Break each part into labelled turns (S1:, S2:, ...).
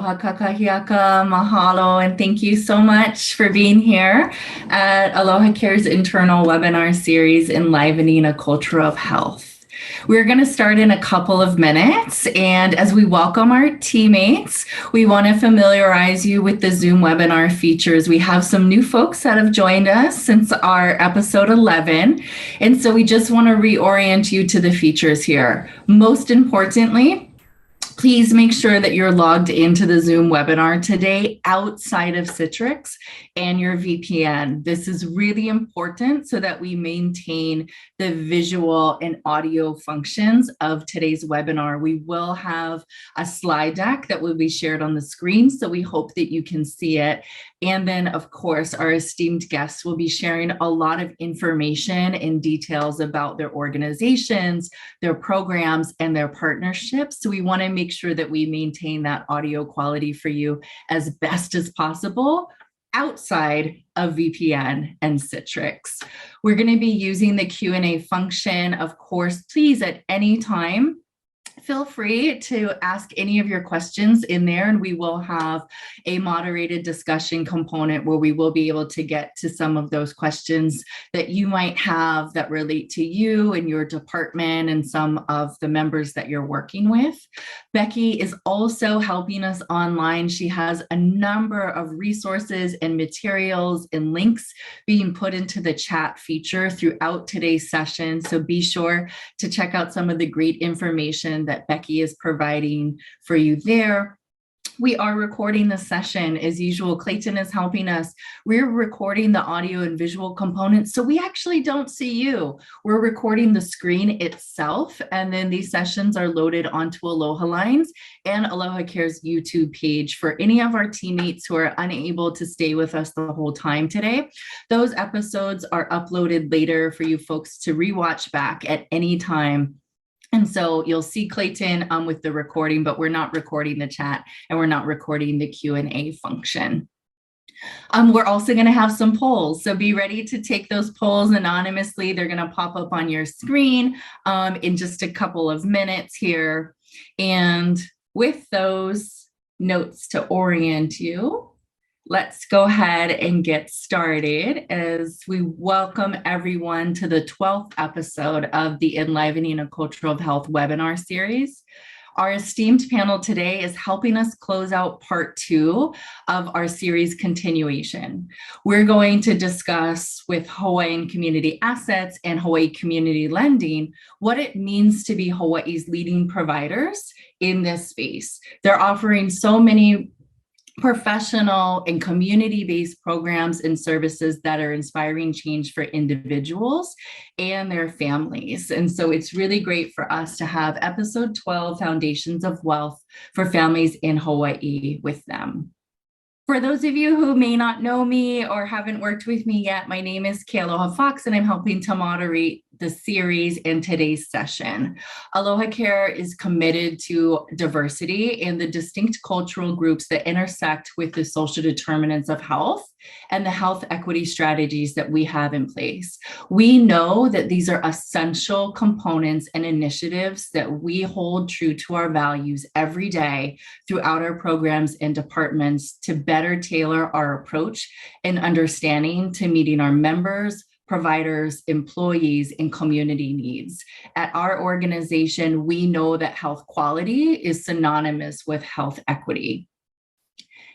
S1: Aloha kakahiaka, mahalo, and thank you so much for being here at AlohaCare's internal webinar series, Enlivening a Culture of Health. We're going to start in a couple of minutes, and as we welcome our teammates, we want to familiarize you with the Zoom webinar features. We have some new folks that have joined us since our episode 11, and so we just want to reorient you to the features here. Most importantly, please make sure that you're logged into the Zoom webinar today outside of Citrix and your VPN. This is really important so that we maintain the visual and audio functions of today's webinar. We will have a slide deck that will be shared on the screen, so we hope that you can see it. And then, of course, our esteemed guests will be sharing a lot of information and details about their organizations, their programs, and their partnerships. So we want to make sure that we maintain that audio quality for you as best as possible outside of VPN and Citrix. We're going to be using the Q&A function. Of course, please at any time, feel free to ask any of your questions in there, and we will have a moderated discussion component where we will be able to get to some of those questions that you might have that relate to you and your department and some of the members that you're working with. Becky is also helping us online. She has a number of resources and materials and links being put into the chat feature throughout today's session. So be sure to check out some of the great information that Becky is providing for you there. We are recording the session as usual. Clayton is helping us. We're recording the audio and visual components, so we actually don't see you. We're recording the screen itself, and then these sessions are loaded onto Aloha Lines and AlohaCare's YouTube page for any of our teammates who are unable to stay with us the whole time today. Those episodes are uploaded later for you folks to rewatch back at any time. And so you'll see Clayton with the recording, but we're not recording the chat and we're not recording the Q&A function. We're also going to have some polls, so be ready to take those polls anonymously. They're going to pop up on your screen in just a couple of minutes here. And with those notes to orient you, let's go ahead and get started as we welcome everyone to the 12th episode of the Enlivening a Culture of Health webinar series. Our esteemed panel today is helping us close out part 2 of our series continuation. We're going to discuss with Hawaiian Community Assets and Hawaii Community Lending what it means to be Hawaii's leading providers in this space. They're offering so many professional and community-based programs and services that are inspiring change for individuals and their families. And so it's really great for us to have episode 12, Foundations of Wealth for Families in Hawaii, with them. For those of you who may not know me or haven't worked with me yet, my name is Kealoha Fox, and I'm helping to moderate the series in today's session. AlohaCare is committed to diversity and the distinct cultural groups that intersect with the social determinants of health and the health equity strategies that we have in place. We know that these are essential components and initiatives that we hold true to our values every day throughout our programs and departments to better tailor our approach and understanding to meeting our members, providers, employees, and community needs. At our organization, we know that health quality is synonymous with health equity.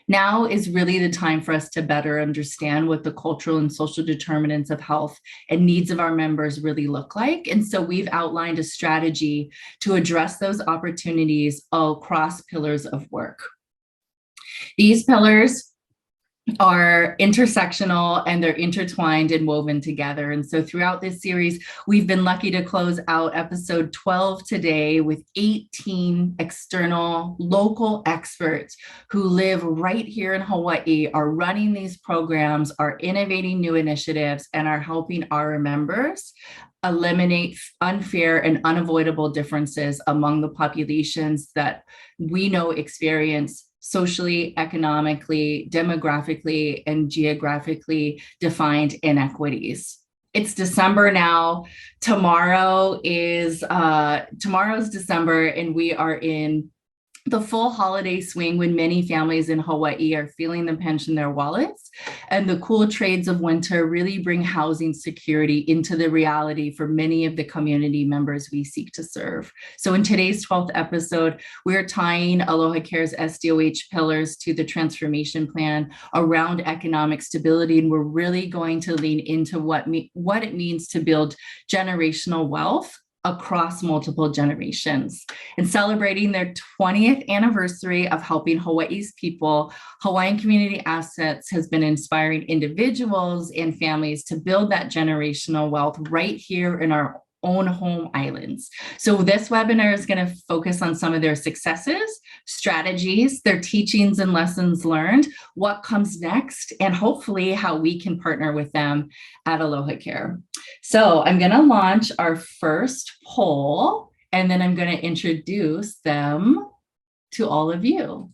S1: Now is really the time for us to better understand what the cultural and social determinants of health and needs of our members really look like. And so we've outlined a strategy to address those opportunities across pillars of work. These pillars are intersectional and they're intertwined and woven together. And so throughout this series, we've been lucky to close out episode 12 today with 18 external local experts who live right here in Hawaii, are running these programs, are innovating new initiatives, and are helping our members eliminate unfair and unavoidable differences among the populations that we know experience socially, economically, demographically, and geographically defined inequities. It's December now. Tomorrow's December, and we are in the full holiday swing when many families in Hawaii are feeling the pinch in their wallets, and the cool trades of winter really bring housing security into the reality for many of the community members we seek to serve. So in today's 12th episode, we're tying AlohaCare's SDOH pillars to the transformation plan around economic stability, and we're really going to lean into what it means to build generational wealth across multiple generations. And celebrating their 20th anniversary of helping Hawaii's people, Hawaiian Community Assets has been inspiring individuals and families to build that generational wealth right here in our own home islands. So this webinar is going to focus on some of their successes, strategies, their teachings and lessons learned, what comes next, and hopefully how we can partner with them at AlohaCare. So I'm going to launch our first poll, and then I'm going to introduce them to all of you.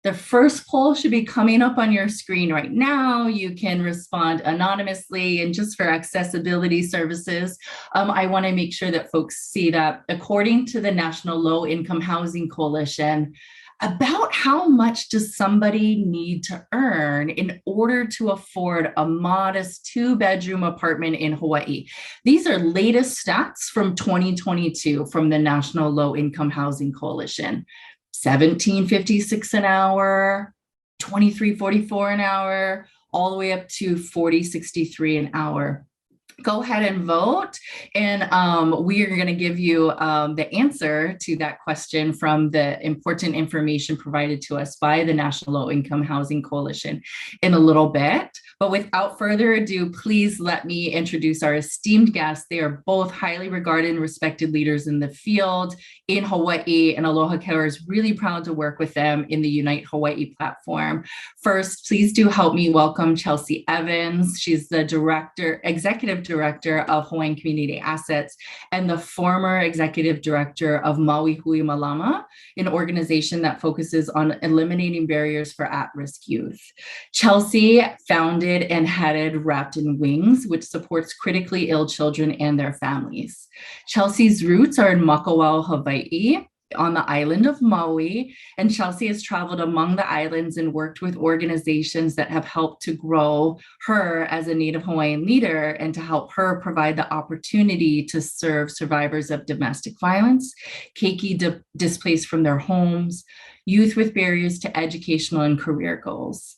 S1: The first poll should be coming up on your screen right now. You can respond anonymously, and just for accessibility services, I want to make sure that folks see that according to the National Low Income Housing Coalition, about how much does somebody need to earn in order to afford a modest 2-bedroom apartment in Hawaii? These are latest stats from 2022 from the National Low Income Housing Coalition. $17.56 an hour, $23.44 an hour, all the way up to $40.63 an hour. Go ahead and vote, and we are going to give you the answer to that question from the important information provided to us by the National Low Income Housing Coalition in a little bit. But without further ado, please let me introduce our esteemed guests. They are both highly regarded and respected leaders in the field in Hawaii, and AlohaCare is really proud to work with them in the Unite Hawaii platform. First, please do help me welcome Chelsea Evans. She's the executive director of Hawaiian Community Assets and the former executive director of Maui Hui Malama, an organization that focuses on eliminating barriers for at-risk youth. Chelsea founded and headed Wrapped in Wings, which supports critically ill children and their families. Chelsea's roots are in Makawao, Hawaii, on the island of Maui, and Chelsea has traveled among the islands and worked with organizations that have helped to grow her as a Native Hawaiian leader and to help her provide the opportunity to serve survivors of domestic violence, keiki displaced from their homes, youth with barriers to educational and career goals.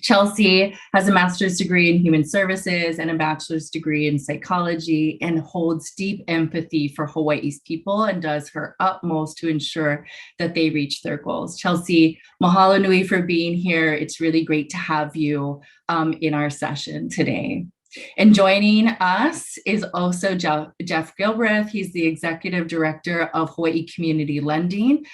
S1: Chelsea has a master's degree in human services and a bachelor's degree in psychology, and holds deep empathy for Hawaii's people and does her utmost to ensure that they reach their goals. Chelsea, mahalo nui for being here. It's really great to have you in our session today. And joining us is also Jeff Gilbreth. He's the executive director of Hawaii Community Lending,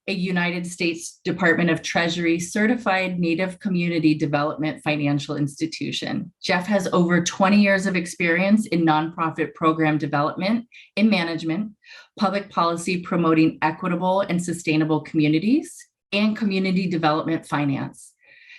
S1: a United States Department of Treasury certified Native Community Development financial institution. Jeff has over 20 years of experience in nonprofit program development, in management, public policy promoting equitable and sustainable communities, and community development finance.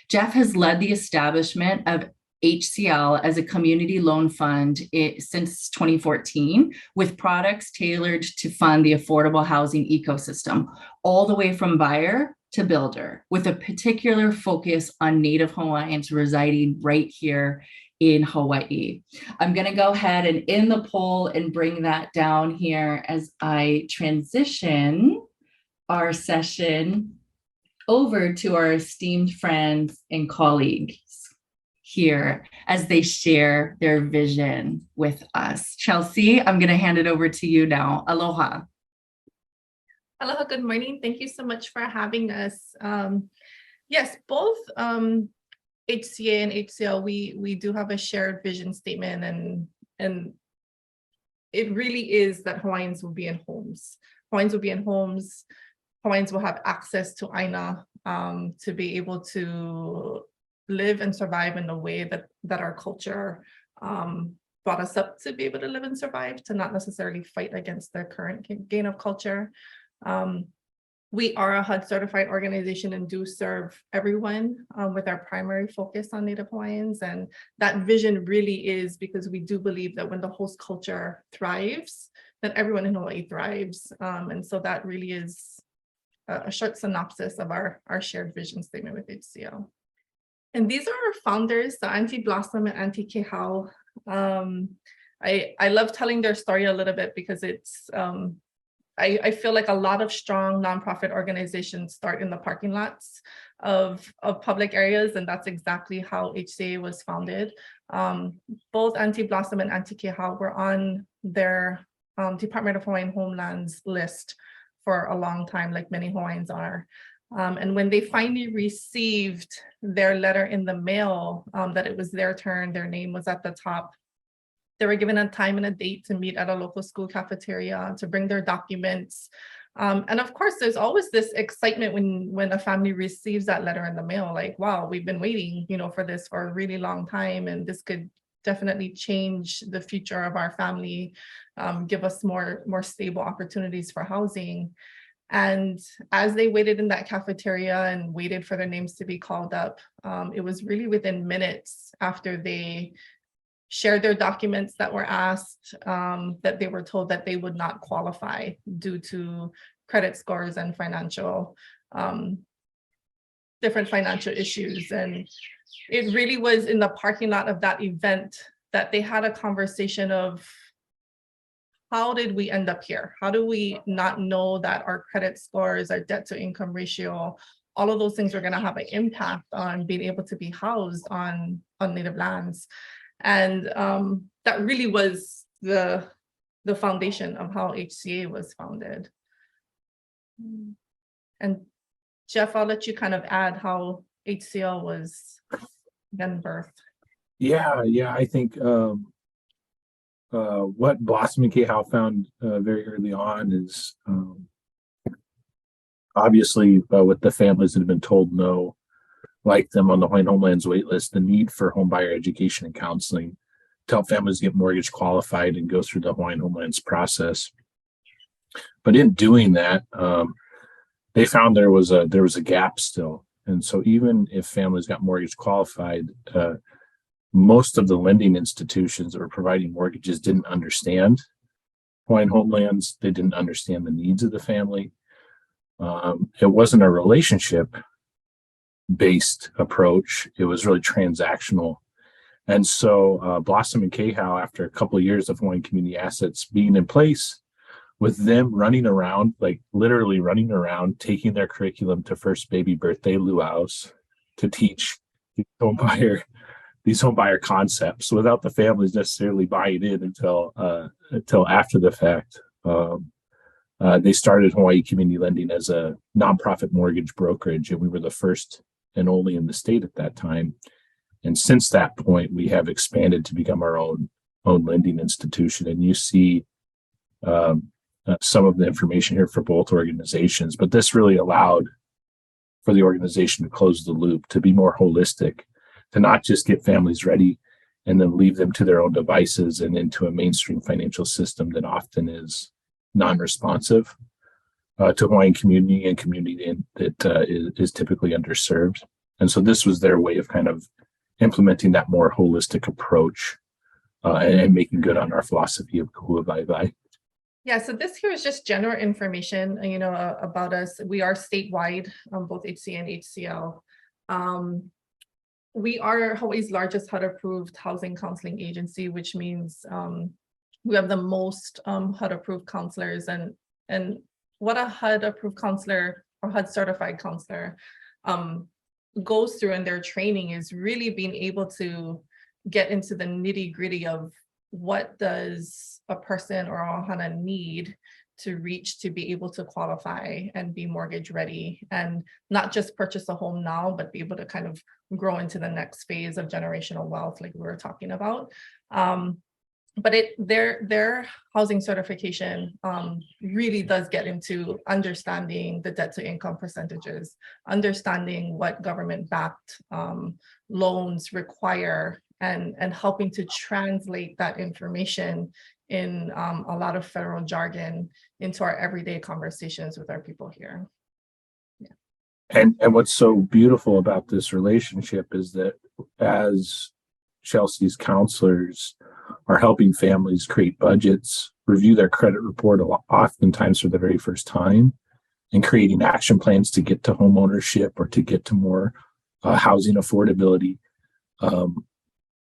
S1: Jeff has led the establishment of HCL as a community loan fund since 2014, with products tailored to fund the affordable housing ecosystem, all the way from buyer to builder, with a particular focus on Native Hawaiians residing right here in Hawaii. I'm going to go ahead and end the poll and bring that down here as I transition our session over to our esteemed friends and colleagues here as they share their vision with us. Chelsea, I'm going to hand it over to you now. Aloha.
S2: Aloha, good morning. Thank you so much for having us. Yes, both HCA and HCL, we do have a shared vision statement, and it really is that Hawaiians will be in homes. Hawaiians will be in homes. Hawaiians will have access to aina to be able to live and survive in the way that our culture brought us up to be able to live and survive, to not necessarily fight against the current gain of culture. We are a HUD certified organization and do serve everyone with our primary focus on Native Hawaiians. And that vision really is because we do believe that when the host culture thrives, then everyone in Hawaii thrives. And so that really is a short synopsis of our shared vision statement with HCL. And these are our founders, so Auntie Blossom and Auntie Kehau. I love telling their story a little bit because it's, I feel like a lot of strong nonprofit organizations start in the parking lots of public areas, and that's exactly how HCA was founded. Both Auntie Blossom and Auntie Kehau were on their Department of Hawaiian Homeland's list for a long time, like many Hawaiians are. And when they finally received their letter in the mail, that it was their turn, their name was at the top, they were given a time and a date to meet at a local school cafeteria to bring their documents. And of course, there's always this excitement when a family receives that letter in the mail, like, wow, we've been waiting, for this for a really long time, and this could definitely change the future of our family, give us more stable opportunities for housing. And as they waited in that cafeteria and waited for their names to be called up, it was really within minutes after they shared their documents that were asked, that they were told that they would not qualify due to credit scores and different financial issues. And it really was in the parking lot of that event that they had a conversation of, how did we end up here? How do we not know that our credit scores, our debt to income ratio, all of those things are going to have an impact on being able to be housed on native lands? And that really was the foundation of how HCA was founded. And Jeff, I'll let you kind of add how HCL was then birthed.
S3: Yeah, I think what Blossom and Kehau found very early on is obviously with the families that have been told no, like them on the Hawaiian Homeland's wait list, the need for home buyer education and counseling to help families get mortgage qualified and go through the Hawaiian Homeland's process. But in doing that, they found there was a gap still. And so even if families got mortgage qualified, most of the lending institutions that were providing mortgages didn't understand Hawaiian Homelands. They didn't understand the needs of the family. It wasn't a relationship-based approach. It was really transactional. And so Blossom and Kehau, after a couple of years of Hawaiian Community Assets being in place, with them running around, like literally running around, taking their curriculum to first baby birthday luau's to teach these home buyer concepts without the families necessarily buying in until after the fact. They started Hawaii Community Lending as a nonprofit mortgage brokerage, and we were the first and only in the state at that time. And since that point, we have expanded to become our own lending institution. And you see some of the information here for both organizations, but this really allowed for the organization to close the loop, to be more holistic, to not just get families ready and then leave them to their own devices and into a mainstream financial system that often is non-responsive to Hawaiian community and community that is typically underserved. And so this was their way of kind of implementing that more holistic approach and making good on our philosophy of kahua waiwai.
S2: Yeah, so this here is just general information, about us. We are statewide, both HCA and HCL. We are Hawaii's largest HUD-approved housing counseling agency, which means we have the most HUD-approved counselors. And what a HUD-approved counselor or HUD-certified counselor goes through in their training is really being able to get into the nitty-gritty of what does a person or a ohana need to reach to be able to qualify and be mortgage ready, and not just purchase a home now, but be able to kind of grow into the next phase of generational wealth like we were talking about. But their housing certification really does get into understanding the debt to income percentages, understanding what government-backed loans require, and helping to translate that information in a lot of federal jargon into our everyday conversations with our people here. Yeah.
S3: And what's so beautiful about this relationship is that as Chelsea's counselors are helping families create budgets, review their credit report oftentimes for the very first time, and creating action plans to get to home ownership or to get to more housing affordability.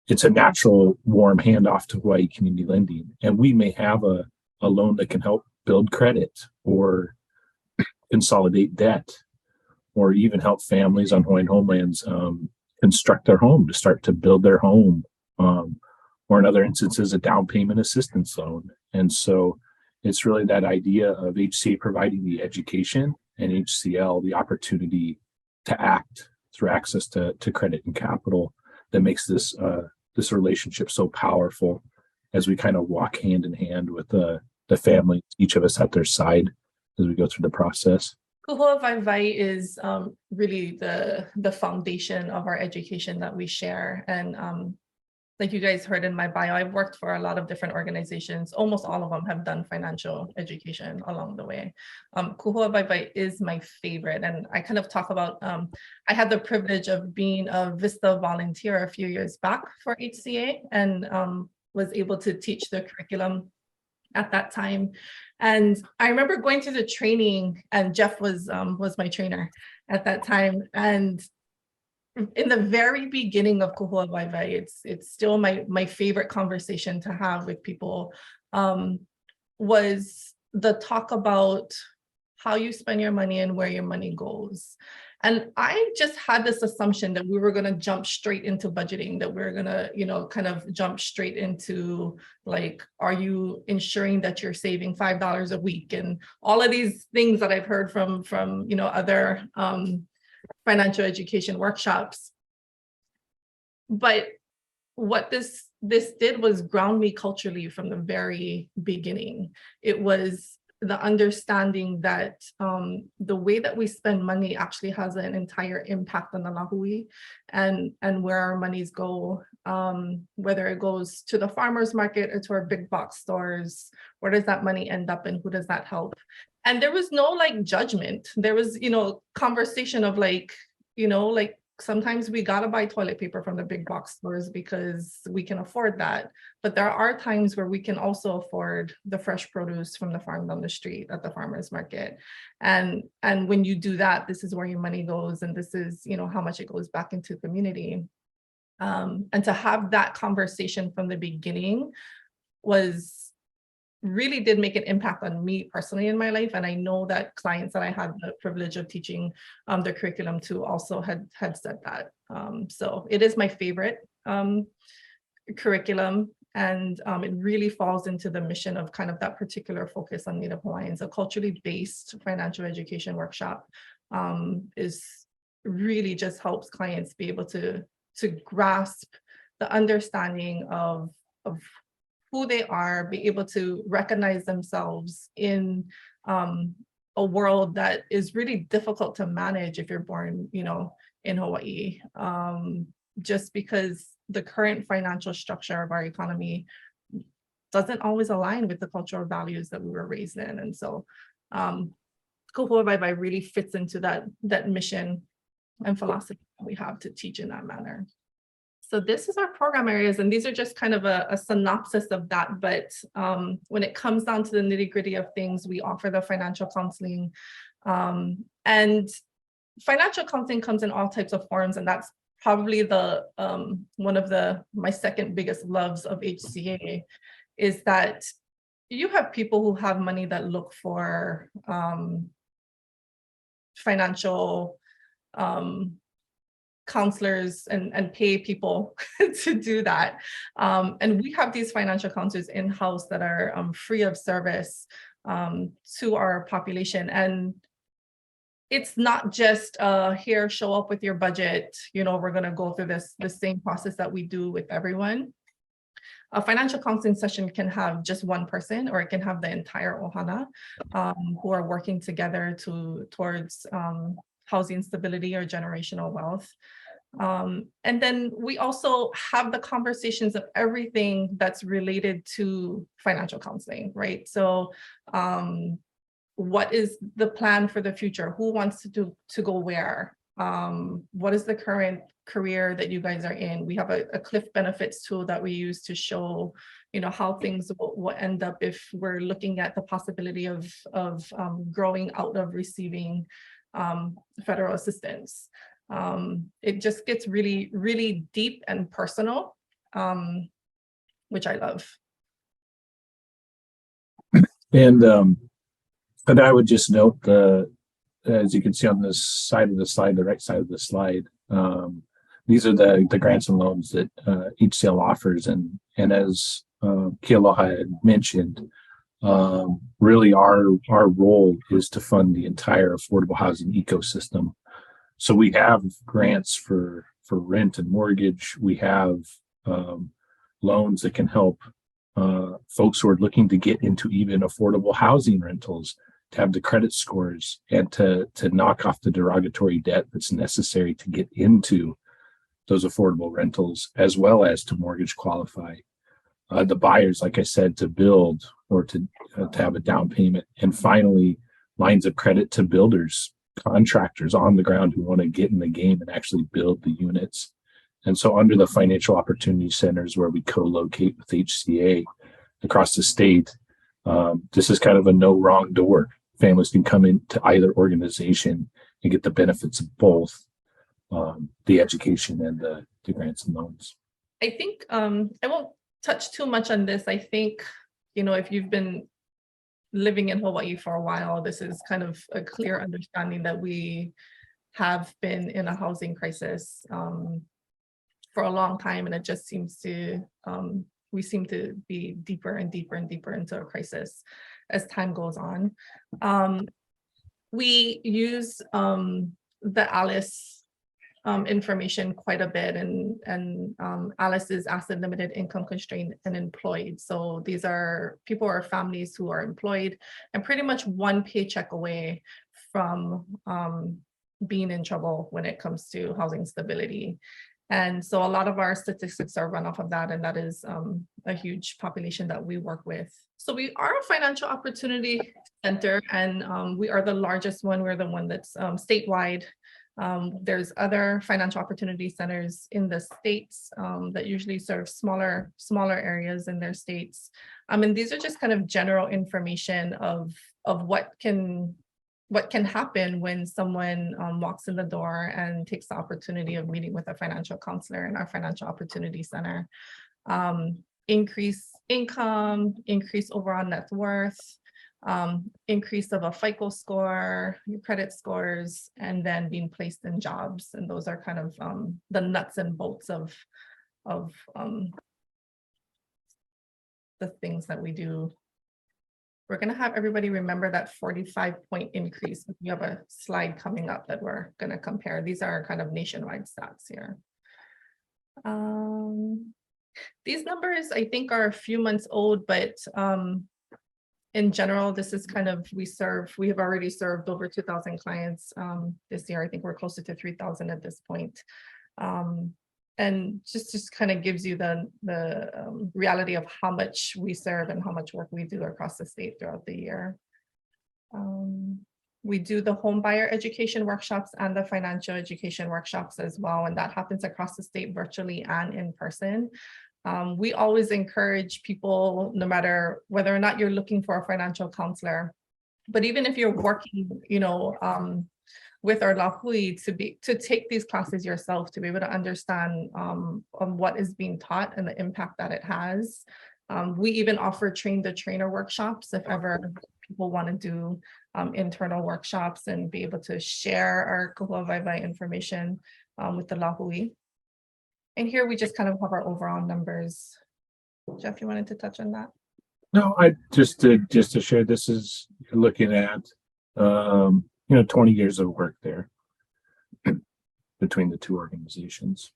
S3: It's a natural warm handoff to Hawaii Community Lending. And we may have a loan that can help build credit or consolidate debt, or even help families on Hawaiian homelands construct their home, to start to build their home, or in other instances, a down payment assistance loan. And so it's really that idea of HCA providing the education and HCL the opportunity to act through access to credit and capital that makes this this relationship so powerful as we kind of walk hand in hand with the family, each of us at their side as we go through the process.
S2: Kahua Waiwai is really the foundation of our education that we share. And like you guys heard in my bio, I've worked for a lot of different organizations. Almost all of them have done financial education along the way. Kahua Waiwai is my favorite. And I kind of talk about, I had the privilege of being a Vista volunteer a few years back for HCA, and was able to teach the curriculum at that time. And I remember going to the training, and Jeff was my trainer at that time. And in the very beginning of Kahua Waiwai, it's still my favorite conversation to have with people, was the talk about how you spend your money and where your money goes. And I just had this assumption that we were going to jump straight into budgeting, that we're going to, kind of jump straight into, like, are you ensuring that you're saving $5 a week, and all of these things that I've heard from other financial education workshops. But what this did was ground me culturally from the very beginning. It was the understanding that the way that we spend money actually has an entire impact on the lahui and where our monies go, whether it goes to the farmer's market or to our big box stores. Where does that money end up, and who does that help? And there was no judgment. There was, conversation of sometimes we gotta buy toilet paper from the big box stores because we can afford that. But there are times where we can also afford the fresh produce from the farm down the street at the farmer's market. And when you do that, this is where your money goes, and this is, how much it goes back into the community. And to have that conversation from the beginning really did make an impact on me personally in my life. And I know that clients that I had the privilege of teaching the curriculum to also had said that. So it is my favorite curriculum. And it really falls into the mission of kind of that particular focus on Native Hawaiians. A culturally based financial education workshop is really just helps clients be able to grasp the understanding of who they are, be able to recognize themselves in a world that is really difficult to manage if you're born, in Hawaii, just because the current financial structure of our economy doesn't always align with the cultural values that we were raised in. And so Kahua Waiwai really fits into that mission and philosophy that we have to teach in that manner. So this is our program areas, and these are just kind of a synopsis of that. But when it comes down to the nitty-gritty of things, we offer the financial counseling. And financial counseling comes in all types of forms, and that's probably the one of my second biggest loves of HCA, is that you have people who have money that look for financial counselors and pay people to do that. And we have these financial counselors in-house that are free of service to our population. And it's not just here, show up with your budget, we're going to go through the same process that we do with everyone. A financial counseling session can have just one person, or it can have the entire ohana who are working together towards housing stability or generational wealth. And then we also have the conversations of everything that's related to financial counseling, right? So what is the plan for the future? Who wants to go where? what is the current career that you guys are in? We have a Cliff Benefits tool that we use to show, how things will end up if we're looking at the possibility of growing out of receiving federal assistance. It just gets really, really deep and personal, which I love.
S3: And I would just note as you can see on this side of the slide, the right side of the slide, these are the grants and loans that HCL offers, and as Kealoha had mentioned, really our role is to fund the entire affordable housing ecosystem. So we have grants for rent and mortgage. We have loans that can help folks who are looking to get into even affordable housing rentals, to have the credit scores and to knock off the derogatory debt that's necessary to get into those affordable rentals, as well as to mortgage qualify. The buyers, like I said, to build or to have a down payment. And finally, lines of credit to builders, contractors on the ground who want to get in the game and actually build the units. And so under the financial opportunity centers where we co-locate with HCA across the state, this is kind of a no wrong door. Families can come into either organization and get the benefits of both the education and the grants and loans.
S2: I think I won't touch too much on this. I think, if you've been living in Hawaii for a while, this is kind of a clear understanding that we have been in a housing crisis for a long time, and it just seems to we seem to be deeper and deeper and deeper into a crisis as time goes on. We use the ALICE information quite a bit, and ALICE is asset limited, income constrained, and employed. So these are people or families who are employed and pretty much one paycheck away from being in trouble when it comes to housing stability. And so a lot of our statistics are run off of that, and that is a huge population that we work with. So we are a financial opportunity center, and we are the largest one. We're the one that's statewide. There's other financial opportunity centers in the states that usually serve smaller areas in their states. And these are just kind of general information of what can happen when someone walks in the door and takes the opportunity of meeting with a financial counselor in our financial opportunity center. Increase income, increase overall net worth, increase of a FICO score, your credit scores, and then being placed in jobs. And those are kind of the nuts and bolts of the things that we do. We're going to have everybody remember that 45-point increase. We have a slide coming up that we're going to compare. These are kind of nationwide stats here. These numbers, I think, are a few months old, but in general, this is kind of, we have already served over 2,000 clients this year. I think we're closer to 3,000 at this point. And just kind of gives you the reality of how much we serve and how much work we do across the state throughout the year. We do the home buyer education workshops and the financial education workshops as well, and that happens across the state virtually and in person. We always encourage people, no matter whether or not you're looking for a financial counselor, but even if you're working, with our lahui, to take these classes yourself, to be able to understand what is being taught and the impact that it has. We even offer train the trainer workshops if ever people want to do internal workshops and be able to share our kahua waiwai information with the lahui. And here we just kind of have our overall numbers. Jeff, you wanted to touch on that?
S3: No, I just to share, this is looking at 20 years of work there between the two organizations.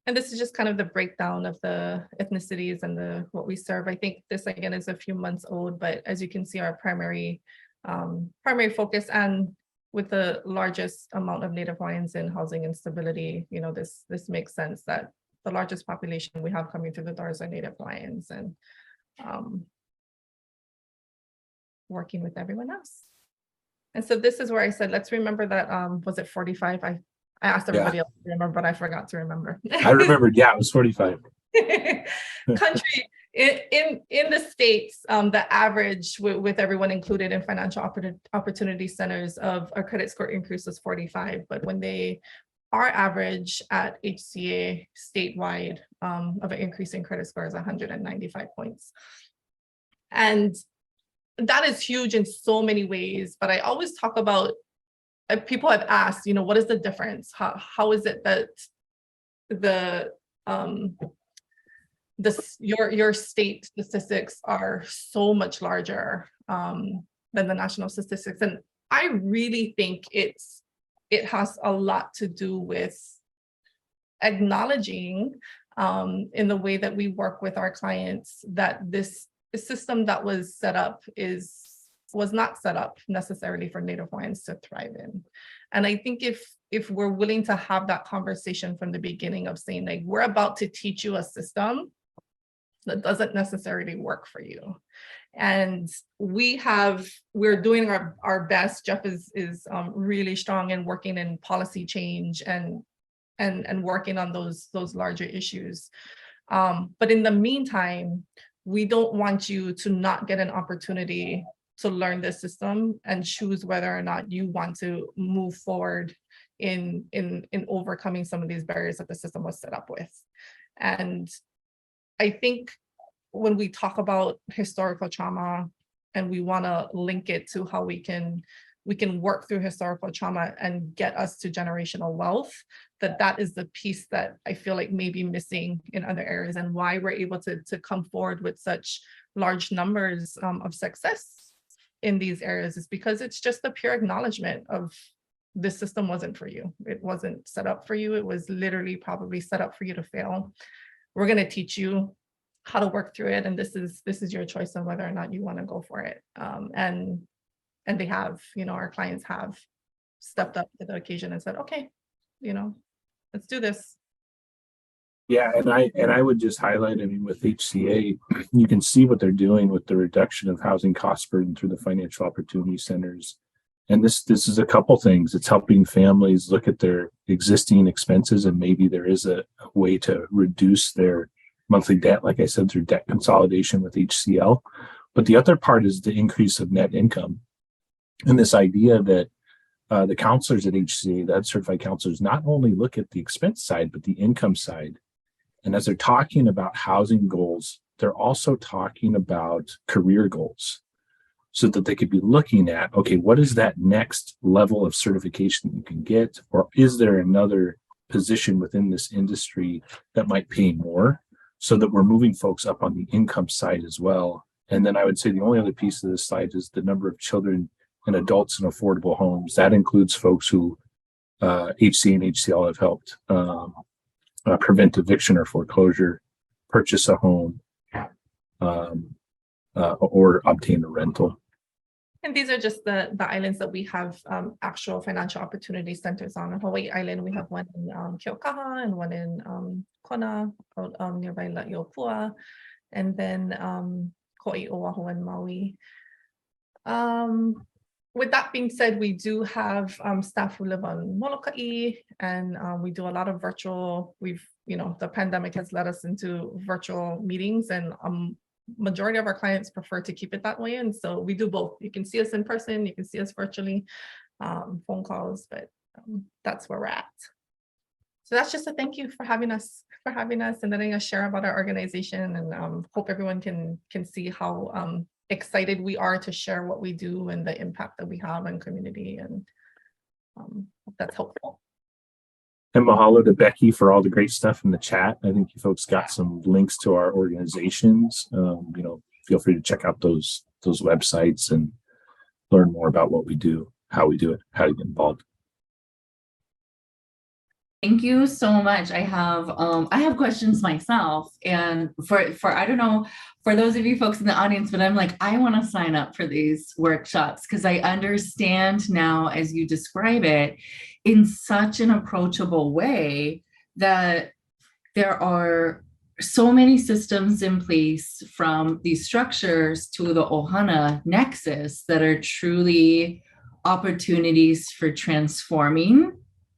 S2: And this is just kind of the breakdown of the ethnicities and what we serve. I think this again is a few months old, but as you can see, our primary focus, and with the largest amount of Native Hawaiians in housing instability, this makes sense that the largest population we have coming through the doors are Native Hawaiians, and working with everyone else. And so this is where I said, let's remember that, was it 45? I asked everybody else to remember, but I forgot to remember.
S3: I remembered, yeah, it was 45.
S2: Country in the States, the average with everyone included in financial opportunity centers of a credit score increase was 45, but when our average at HCA statewide of an increase in credit score is 195 points. And that is huge in so many ways, but I always talk about, people have asked, what is the difference? How is it that your state statistics are so much larger than the national statistics? And I really think it has a lot to do with acknowledging in the way that we work with our clients that this system that was set up was not set up necessarily for Native Hawaiians to thrive in. And I think if we're willing to have that conversation from the beginning of saying, like, we're about to teach you a system that doesn't necessarily work for you. And we're doing our best. Jeff is really strong in working in policy change and working on those larger issues. But in the meantime, we don't want you to not get an opportunity to learn this system and choose whether or not you want to move forward in overcoming some of these barriers that the system was set up with. And I think when we talk about historical trauma and we want to link it to how we can work through historical trauma and get us to generational wealth, that is the piece that I feel like may be missing in other areas, and why we're able to come forward with such large numbers of success in these areas is because it's just the pure acknowledgement of this system wasn't for you. It wasn't set up for you. It was literally probably set up for you to fail. We're going to teach you how to work through it, and this is your choice on whether or not you want to go for it. And they have, our clients have stepped up to the occasion and said, okay, let's do this.
S3: Yeah, and I would just highlight, with HCA, you can see what they're doing with the reduction of housing cost burden through the financial opportunity centers. And this is a couple things. It's helping families look at their existing expenses, and maybe there is a way to reduce their monthly debt, like I said, through debt consolidation with HCL. But the other part is the increase of net income. And this idea that the counselors at HCA, that certified counselors, not only look at the expense side, but the income side. And as they're talking about housing goals, they're also talking about career goals, so that they could be looking at, okay, what is that next level of certification that you can get? Or is there another position within this industry that might pay more, so that we're moving folks up on the income side as well? And then I would say the only other piece of this slide is the number of children and adults in affordable homes. That includes folks who HC and HCL have helped prevent eviction or foreclosure, purchase a home, or obtain a rental.
S2: And these are just the islands that we have actual financial opportunity centers on. On Hawaii Island, we have one in Keaukaha and one in Kona, nearby La'iopua, and then Ko'i Oahu and Maui. With that being said, we do have staff who live on Molokai, and we do a lot of virtual. The pandemic has led us into virtual meetings, and majority of our clients prefer to keep it that way. And so we do both. You can see us in person, you can see us virtually, phone calls, but that's where we're at. So that's just a thank you for having us and letting us share about our organization, and hope everyone can see how excited we are to share what we do and the impact that we have on community, and hope that's helpful.
S3: And mahalo to Becky for all the great stuff in the chat. I think you folks got some links to our organizations. Feel free to check out those websites and learn more about what we do, how we do it, how to get involved.
S1: Thank you so much. I have questions myself, and for I don't know, for those of you folks in the audience, but I'm like, I want to sign up for these workshops because I understand now, as you describe it, in such an approachable way, that there are so many systems in place, from these structures to the ohana nexus, that are truly opportunities for transforming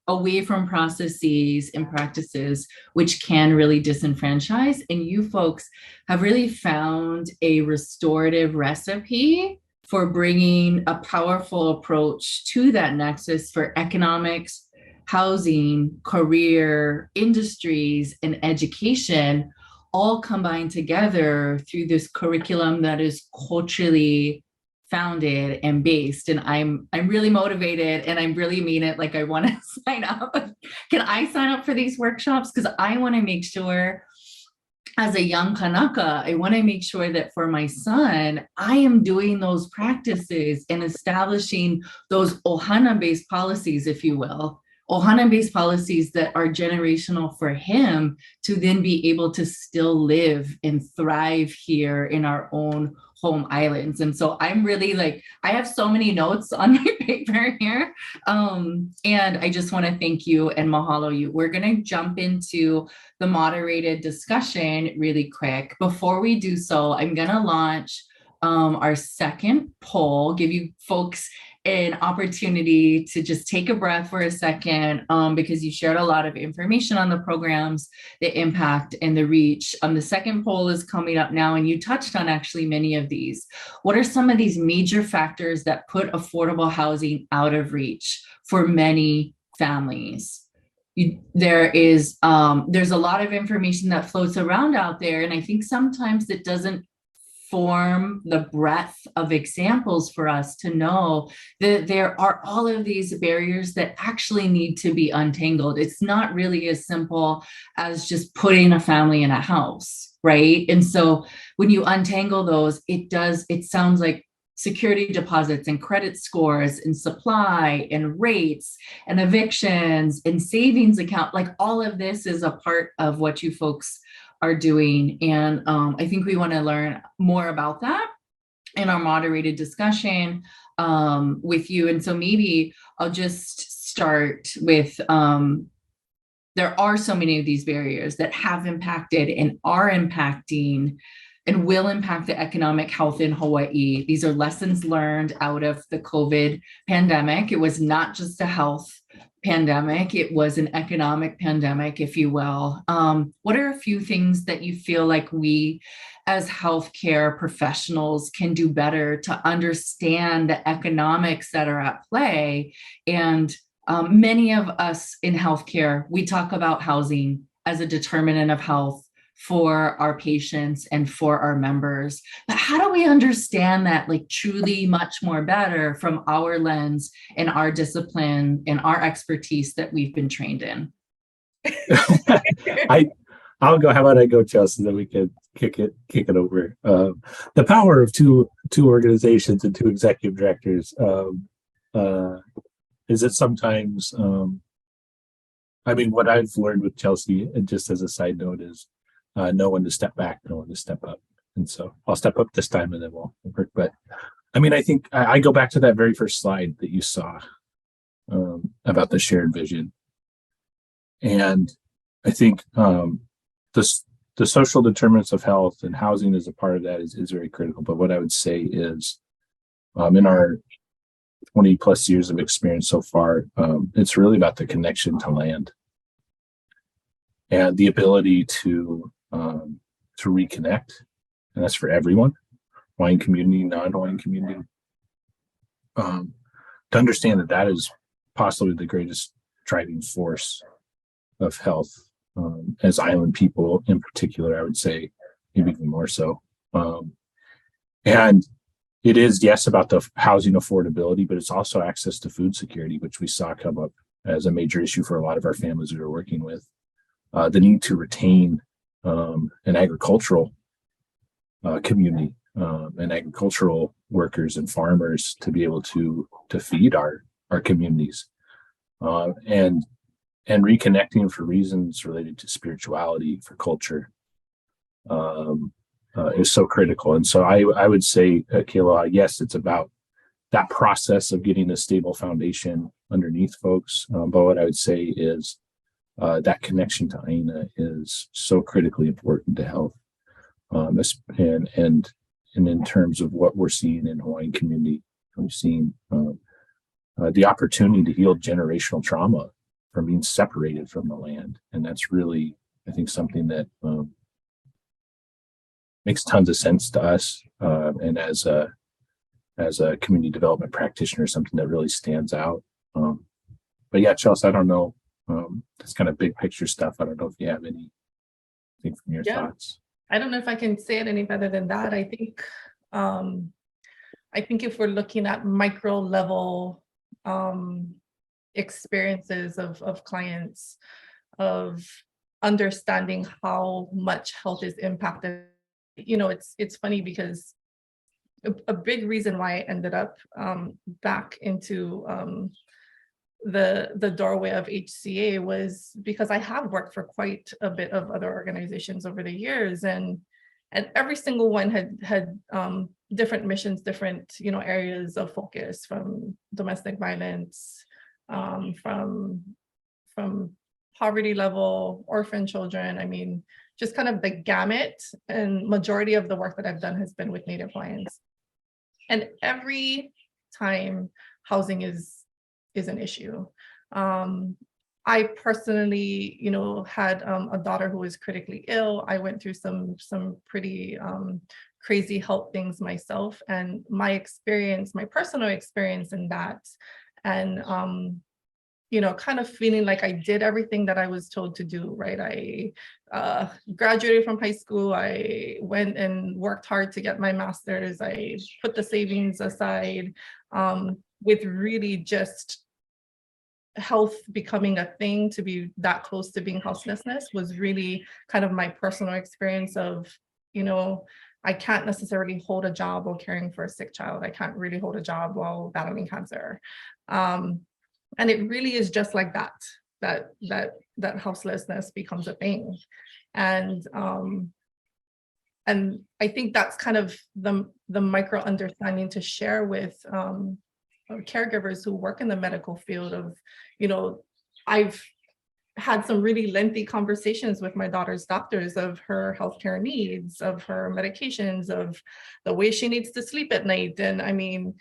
S1: away from processes and practices which can really disenfranchise. And you folks have really found a restorative recipe for bringing a powerful approach to that nexus for economics, housing, career, industries, and education, all combined together through this curriculum that is culturally founded and based. And I'm really motivated, and I really mean it. Like, I want to sign up. Can I sign up for these workshops? Because I want to make sure, as a young Kanaka, I want to make sure that for my son, I am doing those practices and establishing those ohana-based policies, if you will, ohana-based policies that are generational for him to then be able to still live and thrive here in our own home islands. And so I'm really like, I have so many notes on my paper here. And I just want to thank you and mahalo you. We're going to jump into the moderated discussion really quick. Before we do so, I'm going to launch our second poll, give you folks an opportunity to just take a breath for a second, because you shared a lot of information on the programs, the impact, and the reach. The second poll is coming up now, and you touched on actually many of these. What are some of these major factors that put affordable housing out of reach for many families? There's a lot of information that floats around out there, and I think sometimes it doesn't form the breadth of examples for us to know that there are all of these barriers that actually need to be untangled. It's not really as simple as just putting a family in a house, right? And so when you untangle those, it sounds like security deposits and credit scores and supply and rates and evictions and savings account, like all of this is a part of what you folks are doing. And I think we want to learn more about that in our moderated discussion with you. And so maybe I'll just start with, there are so many of these barriers that have impacted and are impacting and will impact the economic health in Hawaii. These are lessons learned out of the COVID pandemic. It was not just a health pandemic, it was an economic pandemic, if you will. What are a few things that you feel like we as healthcare professionals can do better to understand the economics that are at play? And many of us in healthcare, we talk about housing as a determinant of health for our patients and for our members. But how do we understand that like truly much more better from our lens and our discipline and our expertise that we've been trained in?
S3: I'll go. How about I go, Chelsea, then we can kick it over. The power of two organizations and two executive directors is that sometimes, what I've learned with Chelsea, and just as a side note, is know when to step back, know when to step up. And so I'll step up this time and then we'll work. But I think I go back to that very first slide that you saw about the shared vision. And I think the social determinants of health and housing as a part of that is very critical. But what I would say is in our 20 plus years of experience so far, it's really about the connection to land and the ability to reconnect, and that's for everyone, Hawaiian community, non-Hawaiian community, to understand that is possibly the greatest driving force of health as island people in particular, I would say, maybe even more so. And it is, yes, about the housing affordability, but it's also access to food security, which we saw come up as a major issue for a lot of our families we were working with. The need to retain an agricultural community and agricultural workers and farmers to be able to feed our communities, and reconnecting for reasons related to spirituality, for culture, is so critical. And so I would say, Kealoha, yes, it's about that process of getting a stable foundation underneath folks. But what I would say is that connection to Aina is so critically important to health. And in terms of what we're seeing in Hawaiian community, we've seen the opportunity to heal generational trauma from being separated from the land. And that's really, I think, something that makes tons of sense to us. And as a community development practitioner, something that really stands out. But yeah, Chelsea, I don't know. That's kind of big picture stuff. I don't know if you have anything from your thoughts.
S2: I don't know if I can say it any better than that. I think if we're looking at micro level experiences of clients, of understanding how much health is impacted, it's funny because a big reason why I ended up back into the doorway of HCA was because I have worked for quite a bit of other organizations over the years, and every single one had different missions, different areas of focus, from domestic violence, from poverty level, orphan children. I mean, just kind of the gamut, and majority of the work that I've done has been with Native Hawaiians. And every time housing is an issue. I personally, had a daughter who was critically ill. I went through some pretty crazy health things myself, and my personal experience in that, and kind of feeling like I did everything that I was told to do, right? I graduated from high school. I went and worked hard to get my master's. I put the savings aside, with really just health becoming a thing. To be that close to being houselessness was really kind of my personal experience of, I can't necessarily hold a job while caring for a sick child. I can't really hold a job while battling cancer. And it really is just like that houselessness becomes a thing. And I think that's kind of the micro understanding to share with caregivers who work in the medical field of, I've had some really lengthy conversations with my daughter's doctors of her healthcare needs, of her medications, of the way she needs to sleep at night. And I mean,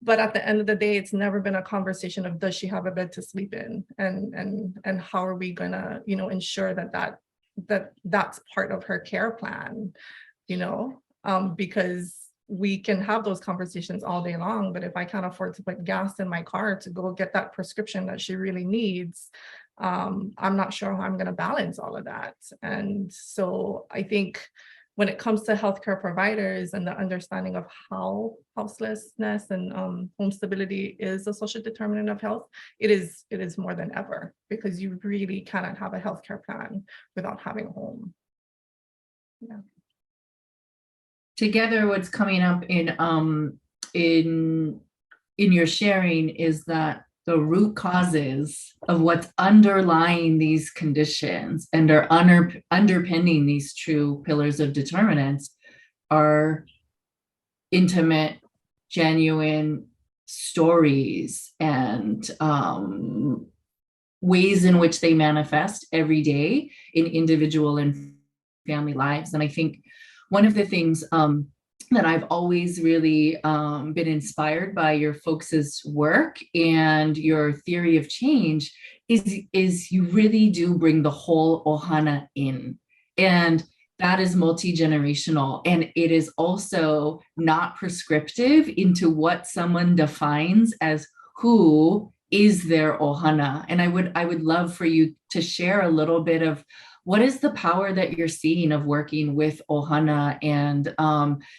S2: but at the end of the day, it's never been a conversation of, does she have a bed to sleep in? And how are we gonna, ensure that's part of her care plan, because we can have those conversations all day long, but if I can't afford to put gas in my car to go get that prescription that she really needs, I'm not sure how I'm going to balance all of that. And so I think when it comes to healthcare providers and the understanding of how houselessness and home stability is a social determinant of health, it is more than ever, because you really cannot have a healthcare plan without having a home. Yeah.
S1: Together, what's coming up in your sharing is that the root causes of what's underlying these conditions and are underpinning these true pillars of determinants are intimate, genuine stories and ways in which they manifest every day in individual and family lives. And I think one of the things that I've always really been inspired by your folks' work and your theory of change is you really do bring the whole ohana in. And that is multi-generational. And it is also not prescriptive into what someone defines as who is their ohana. And I would love for you to share a little bit of what is the power that you're seeing of working with ohana and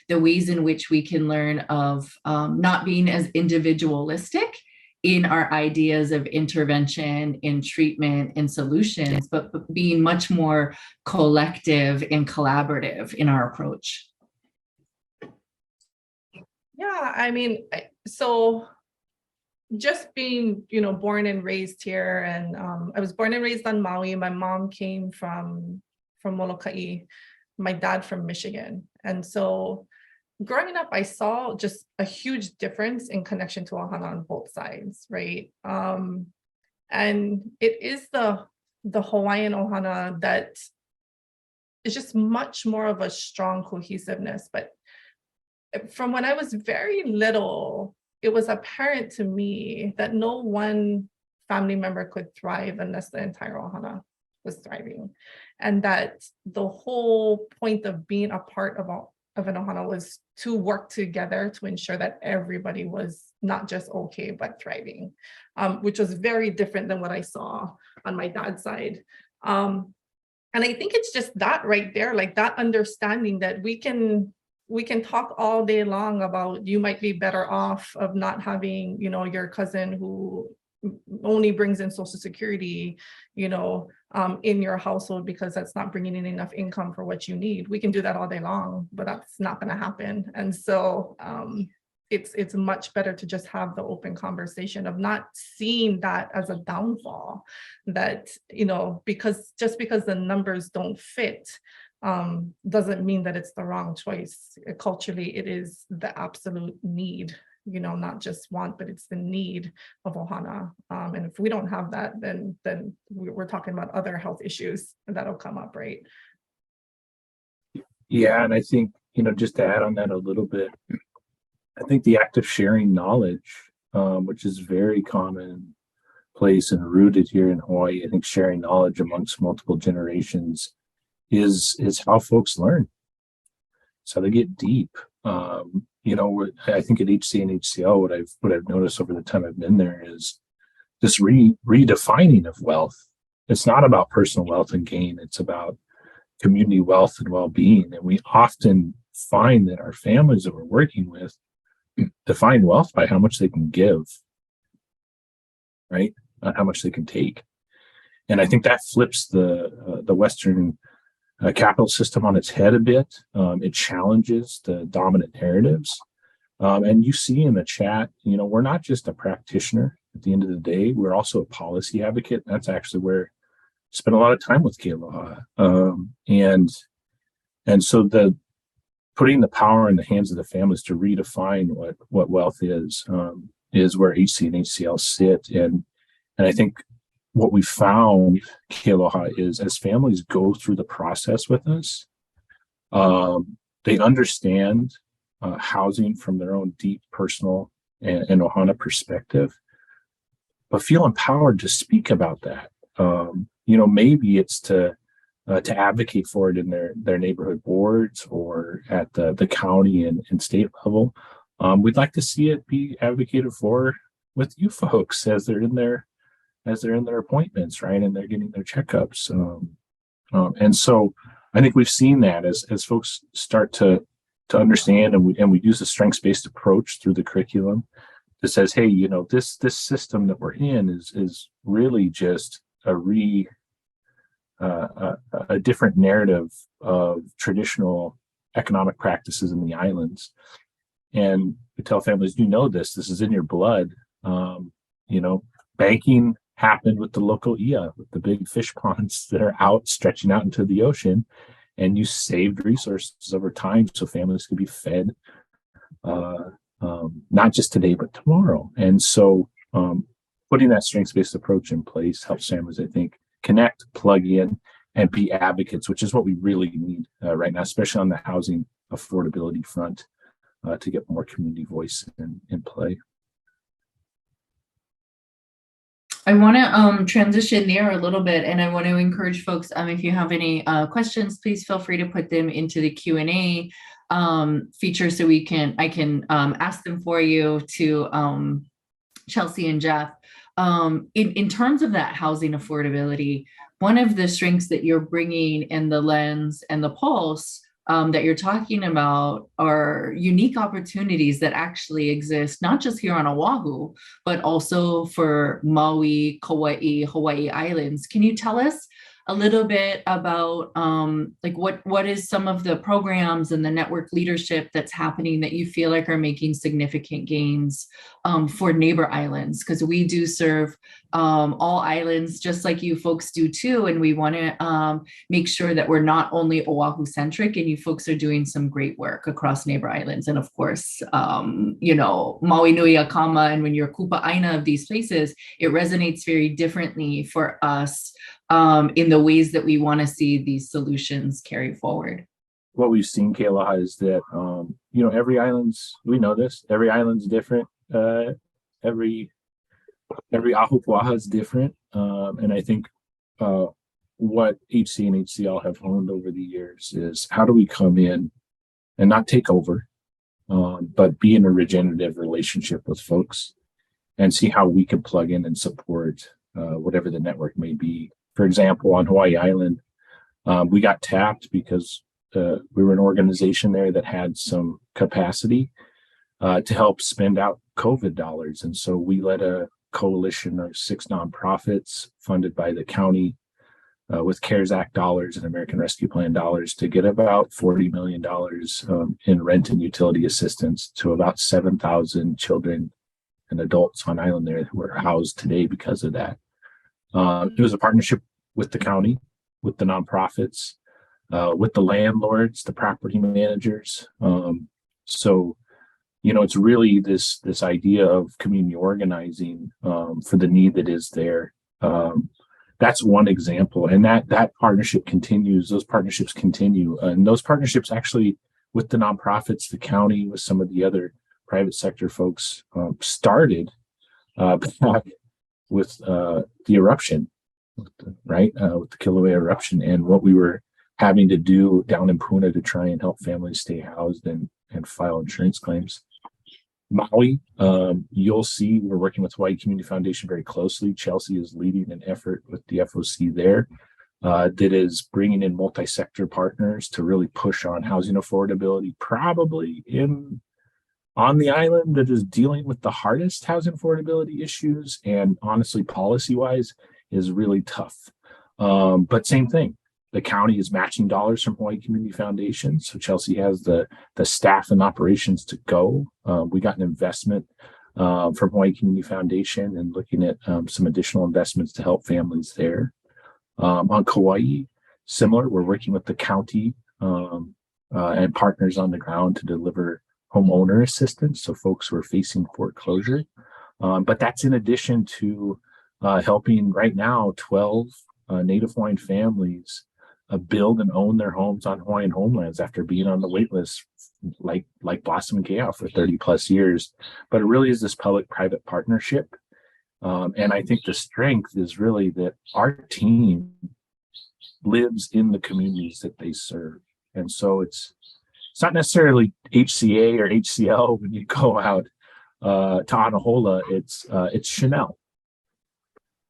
S1: the ways in which we can learn of not being as individualistic in our ideas of intervention, in treatment, and solutions, but being much more collective and collaborative in our approach?
S2: Yeah, I mean, so just being, born and raised here, and I was born and raised on Maui. My mom came from Molokai, my dad from Michigan. And so growing up, I saw just a huge difference in connection to ohana on both sides, right? And it is the Hawaiian ohana that is just much more of a strong cohesiveness. But from when I was very little, it was apparent to me that no one family member could thrive unless the entire ohana was thriving. And that the whole point of being a part of an ohana was to work together to ensure that everybody was not just okay, but thriving, which was very different than what I saw on my dad's side. And I think it's just that right there, like that understanding that we can talk all day long about you might be better off of not having, your cousin who only brings in Social Security, in your household because that's not bringing in enough income for what you need. We can do that all day long, but that's not going to happen. And so it's much better to just have the open conversation of not seeing that as a downfall, that, because the numbers don't fit doesn't mean that it's the wrong choice. Culturally, it is the absolute need, not just want, but it's the need of ohana. And if we don't have that, then we're talking about other health issues that'll come up, right?
S3: Yeah, and I think, just to add on that a little bit, I think the act of sharing knowledge, which is very commonplace and rooted here in Hawaii, I think sharing knowledge amongst multiple generations is how folks learn. It's how they get deep. I think at HC and HCL, what I've noticed over the time I've been there is this redefining of wealth. It's not about personal wealth and gain. It's about community wealth and well-being. And we often find that our families that we're working with define wealth by how much they can give, right? Not how much they can take. And I think that flips the Western capital system on its head a bit. It challenges the dominant narratives. And you see in the chat, we're not just a practitioner at the end of the day, we're also a policy advocate. That's actually where I spent a lot of time with Aloha. And so putting the power in the hands of the families to redefine what wealth is where HC and HCL sit. And I think what we found, Aloha, is as families go through the process with us, they understand housing from their own deep personal and ohana perspective, but feel empowered to speak about that. Maybe it's to advocate for it in their neighborhood boards or at the county and state level. We'd like to see it be advocated for with you folks as they're in their appointments, right? And they're getting their checkups. And so I think we've seen that as folks start to understand, and we use a strengths-based approach through the curriculum that says, hey, this system that we're in is really just a different narrative of traditional economic practices in the islands. And we tell families, this is in your blood. Banking happened with the local ia, with the big fish ponds that are stretching out into the ocean, and you saved resources over time so families could be fed, not just today, but tomorrow. And so putting that strengths-based approach in place helps families, I think, connect, plug in, and be advocates, which is what we really need right now, especially on the housing affordability front, to get more community voice in play.
S1: I want to transition there a little bit, and I want to encourage folks, if you have any questions, please feel free to put them into the Q&A feature so I can ask them for you to Chelsea and Jeff. In terms of that housing affordability, one of the strengths that you're bringing in the lens and the pulse that you're talking about are unique opportunities that actually exist, not just here on Oahu, but also for Maui, Kauai, Hawaii Islands. Can you tell us a little bit about what is some of the programs and the network leadership that's happening that you feel like are making significant gains for neighbor islands? Because we do serve all islands just like you folks do too, and we want to make sure that we're not only Oahu centric, and you folks are doing some great work across neighbor islands. And of course, Maui Nui Akama, and when you're kupa aina of these places, it resonates very differently for us in the ways that we want to see these solutions carry forward.
S3: What we've seen, Aloha, is that, every island's different. every ahupua'a is different. And I think what HC and HCL have honed over the years is how do we come in and not take over, but be in a regenerative relationship with folks and see how we can plug in and support whatever the network may be. For example, on Hawaii Island, we got tapped because we were an organization there that had some capacity to help spend out COVID dollars. And so we led a coalition of 6 nonprofits funded by the county with CARES Act dollars and American Rescue Plan dollars to get about $40 million in rent and utility assistance to about 7,000 children and adults on island there who are housed today because of that. It was a partnership with the county, with the nonprofits, with the landlords, the property managers. So, it's really this idea of community organizing for the need that is there. That's one example, and that partnership continues. Those partnerships continue, and those partnerships actually with the nonprofits, the county, with some of the other private sector folks started back with the eruption, with the Kilauea eruption, and what we were having to do down in Puna to try and help families stay housed and file insurance claims. Maui, you'll see we're working with Hawaii Community Foundation very closely. Chelsea is leading an effort with the FOC there that is bringing in multi-sector partners to really push on housing affordability, probably on the island that is dealing with the hardest housing affordability issues, and honestly, policy-wise, is really tough. But same thing. The county is matching dollars from Hawaii Community Foundation. So Chelsea has the staff and operations to go. We got an investment from Hawaii Community Foundation and looking at some additional investments to help families there. On Kauai, similar, we're working with the county and partners on the ground to deliver homeowner assistance. So folks who are facing foreclosure. But that's in addition to helping right now 12 Native Hawaiian families build and own their homes on Hawaiian homelands after being on the wait list like Blossom and Ke'a for 30 plus years. But it really is this public-private partnership. And I think the strength is really that our team lives in the communities that they serve. And so it's not necessarily HCA or HCL when you go out to Anahola, it's Chanel.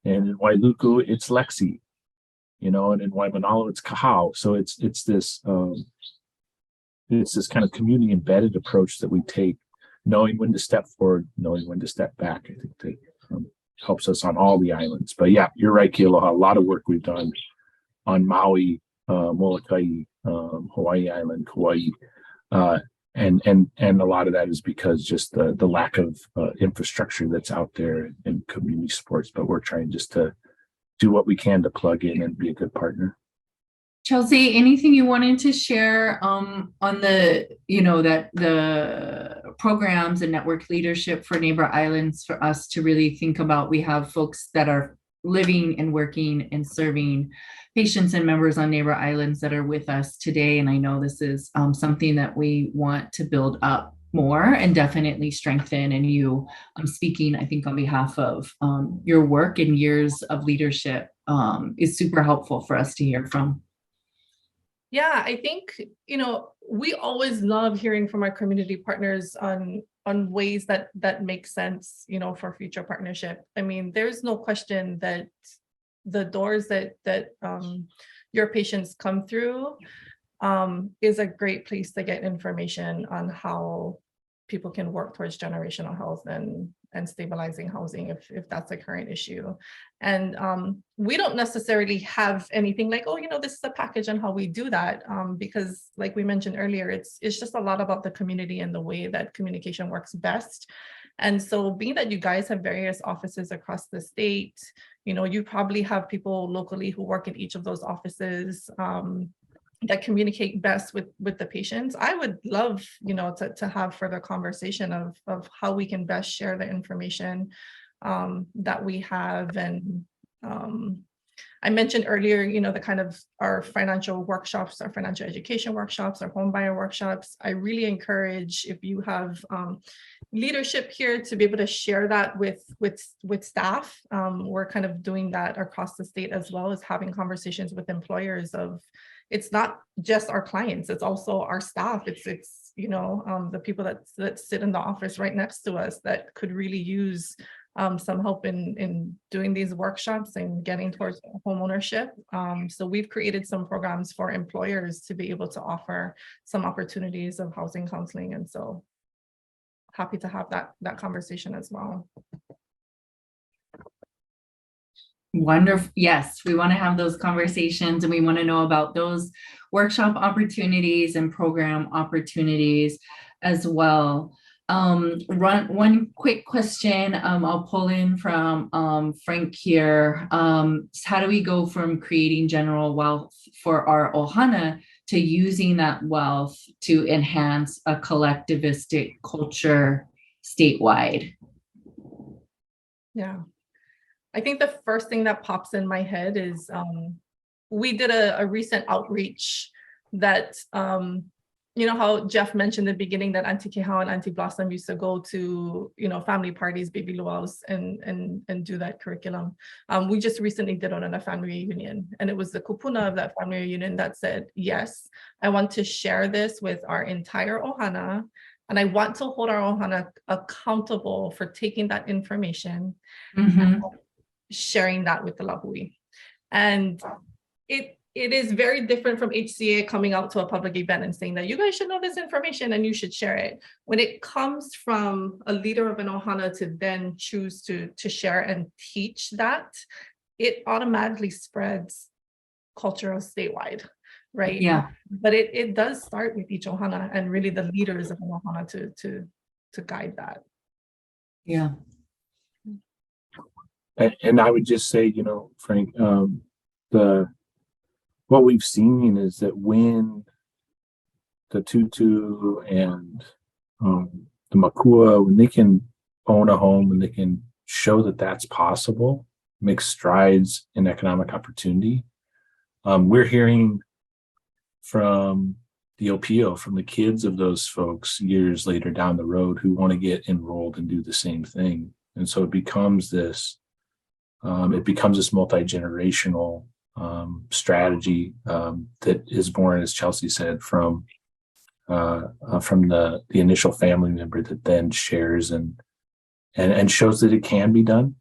S3: And in Wailuku, it's Lexi. And in Waimanalo, it's Kahau. So it's this kind of community embedded approach that we take, knowing when to step forward, knowing when to step back. I think that helps us on all the islands. But yeah, you're right, Kealoha. A lot of work we've done on Maui, Molokai, Hawaii Island, Kauai, and a lot of that is because just the lack of infrastructure that's out there in community supports. But we're trying just to do what we can to plug in and be a good partner.
S1: Chelsea, anything you wanted to share on the, that the programs and network leadership for neighbor islands for us to really think about? We have folks that are living and working and serving patients and members on neighbor islands that are with us today. And I know this is something that we want to build up more and definitely strengthen. And you, I'm speaking, I think, on behalf of your work and years of leadership is super helpful for us to hear from.
S2: Yeah, I think, we always love hearing from our community partners on ways that make sense, for future partnership. I mean, there's no question that the doors that your patients come through is a great place to get information on how people can work towards generational health and stabilizing housing if that's a current issue. And we don't necessarily have anything like, this is a package on how we do that, because like we mentioned earlier, it's just a lot about the community and the way that communication works best. And so being that you guys have various offices across the state, you probably have people locally who work in each of those offices that communicate best with the patients. I would love, to have further conversation of how we can best share the information that we have. And I mentioned earlier, the kind of our financial workshops, our financial education workshops, our home buyer workshops. I really encourage, if you have leadership here, to be able to share that with staff. We're kind of doing that across the state, as well as having conversations with employers of, it's not just our clients, it's also our staff. It's the people that sit in the office right next to us that could really use some help in doing these workshops and getting towards home ownership. So we've created some programs for employers to be able to offer some opportunities of housing counseling. And so happy to have that conversation as well.
S1: Wonderful. Yes, we want to have those conversations, and we want to know about those workshop opportunities and program opportunities as well. One quick question I'll pull in from Frank here. How do we go from creating general wealth for our ohana to using that wealth to enhance a collectivistic culture statewide?
S2: Yeah. I think the first thing that pops in my head is we did a recent outreach that, how Jeff mentioned in the beginning that Auntie Keha and Auntie Blossom used to go to, family parties, baby luau's, and do that curriculum. We just recently did on a family reunion, and it was the kupuna of that family reunion that said, yes, I want to share this with our entire ohana, and I want to hold our ohana accountable for taking that information.
S1: Mm-hmm.
S2: Sharing that with the lahui. And it is very different from HCA coming out to a public event and saying that you guys should know this information and you should share it. When it comes from a leader of an ohana to then choose to share and teach that, it automatically spreads cultural statewide, right?
S1: Yeah.
S2: But it does start with each ohana and really the leaders of an ohana to guide that.
S1: Yeah.
S3: And I would just say, Frank, what we've seen is that when the tutu and the makua, when they can own a home and they can show that that's possible, make strides in economic opportunity, we're hearing from the OPO, from the kids of those folks years later down the road who want to get enrolled and do the same thing. And so it becomes this multi-generational strategy that is born, as Chelsea said, from the initial family member that then shares and shows that it can be done.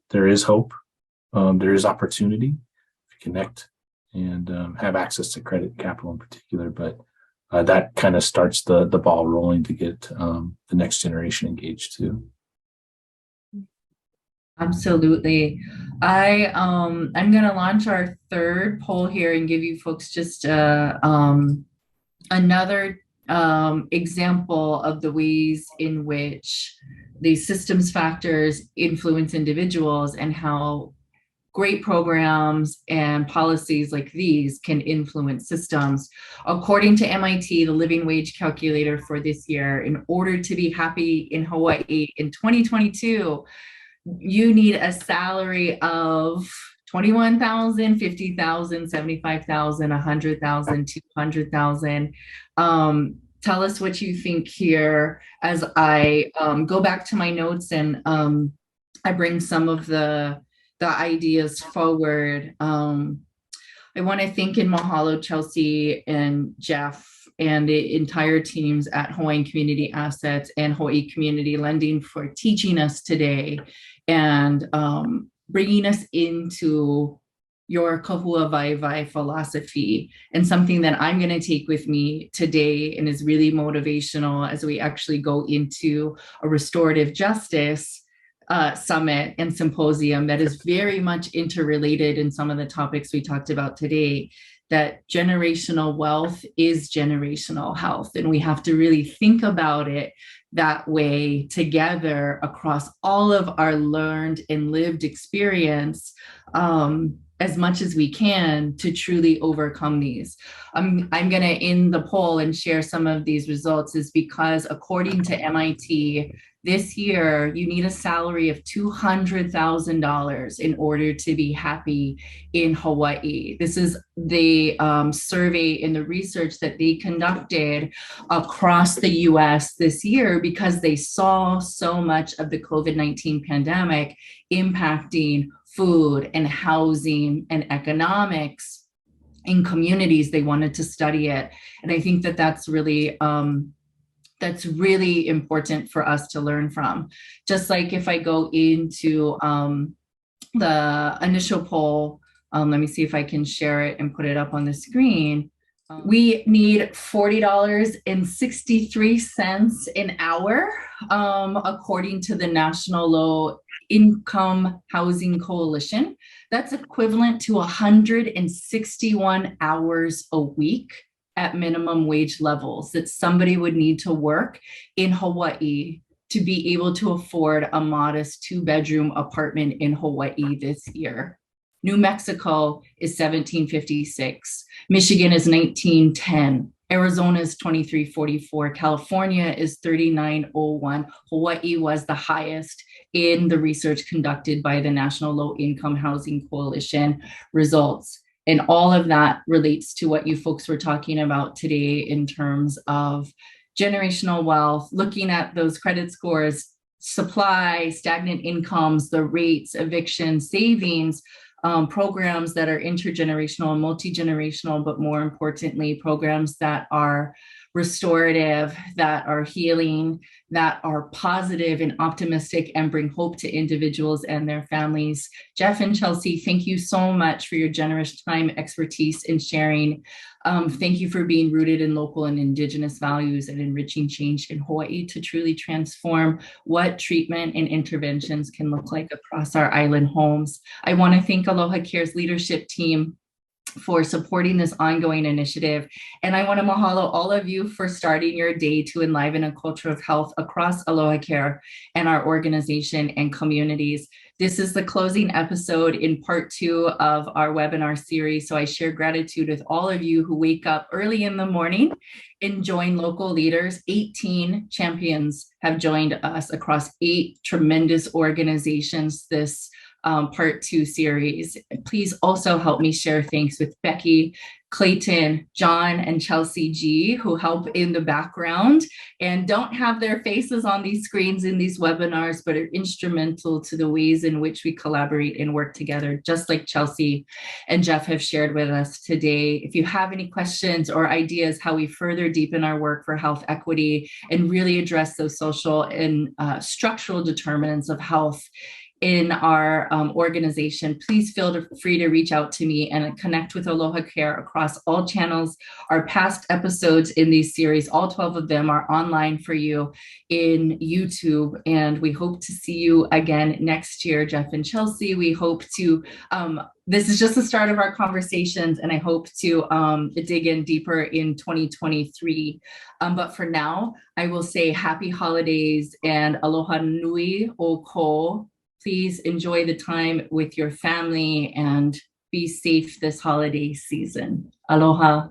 S3: There is hope, there is opportunity to connect and have access to credit and capital in particular. But that kind of starts the ball rolling to get the next generation engaged too.
S1: Absolutely. I'm going to launch our third poll here and give you folks just another example of the ways in which these systems factors influence individuals and how great programs and policies like these can influence systems. According to MIT, the living wage calculator for this year, in order to be happy in Hawaii in 2022, you need a salary of 21,000, 50,000, 75,000, 100,000, 200,000. Tell us what you think here as I go back to my notes and I bring some of the ideas forward. I want to thank and mahalo Chelsea and Jeff and the entire teams at Hawaiian Community Assets and Hawaii Community Lending for teaching us today and bringing us into your kahua waiwai philosophy, and something that I'm going to take with me today and is really motivational as we actually go into a restorative justice summit and symposium that is very much interrelated in some of the topics we talked about today, that generational wealth is generational health. And we have to really think about it that way together across all of our learned and lived experience. as much as we can to truly overcome these. I'm going to end the poll and share some of these results is because according to MIT, this year, you need a salary of $200,000 in order to be happy in Hawaii. This is the survey and the research that they conducted across the US this year because they saw so much of the COVID-19 pandemic impacting food and housing and economics in communities. They wanted to study it. And I think that that's really important for us to learn from. Just like if I go into the initial poll, let me see if I can share it and put it up on the screen. We need $40.63 an hour, according to the National Low Income Housing Coalition. That's equivalent to 161 hours a week at minimum wage levels that somebody would need to work in Hawaii to be able to afford a modest 2-bedroom apartment in Hawaii this year. New Mexico is $17.56. Michigan is $19.10. Arizona is $23.44. California is $39.01. Hawaii was the highest in the research conducted by the National Low Income Housing Coalition results. And all of that relates to what you folks were talking about today in terms of generational wealth, looking at those credit scores, supply, stagnant incomes, the rates, eviction, savings, programs that are intergenerational and multi-generational, but more importantly, programs that are restorative, that are healing, that are positive and optimistic and bring hope to individuals and their families. Jeff and Chelsea, thank you so much for your generous time, expertise, and sharing. Thank you for being rooted in local and indigenous values and enriching change in Hawaii to truly transform what treatment and interventions can look like across our island homes. I want to thank AlohaCare's leadership team for supporting this ongoing initiative. And I want to mahalo all of you for starting your day to enliven a culture of health across AlohaCare and our organization and communities. This is the closing episode in part 2 of our webinar series. So I share gratitude with all of you who wake up early in the morning and join local leaders. 18 champions have joined us across 8 tremendous organizations this part 2 series. Please also help me share thanks with Becky, Clayton, John, and Chelsea G, who help in the background and don't have their faces on these screens in these webinars, but are instrumental to the ways in which we collaborate and work together, just like Chelsea and Jeff have shared with us today. If you have any questions or ideas how we further deepen our work for health equity and really address those social and structural determinants of health in our organization, please feel free to reach out to me and connect with AlohaCare across all channels. Our past episodes in these series, all 12 of them, are online for you in YouTube, and we hope to see you again next year, Jeff and Chelsea. We hope to, this is just the start of our conversations, and I hope to dig in deeper in 2023. But for now, I will say happy holidays and aloha nui o ko. Please enjoy the time with your family and be safe this holiday season. Aloha.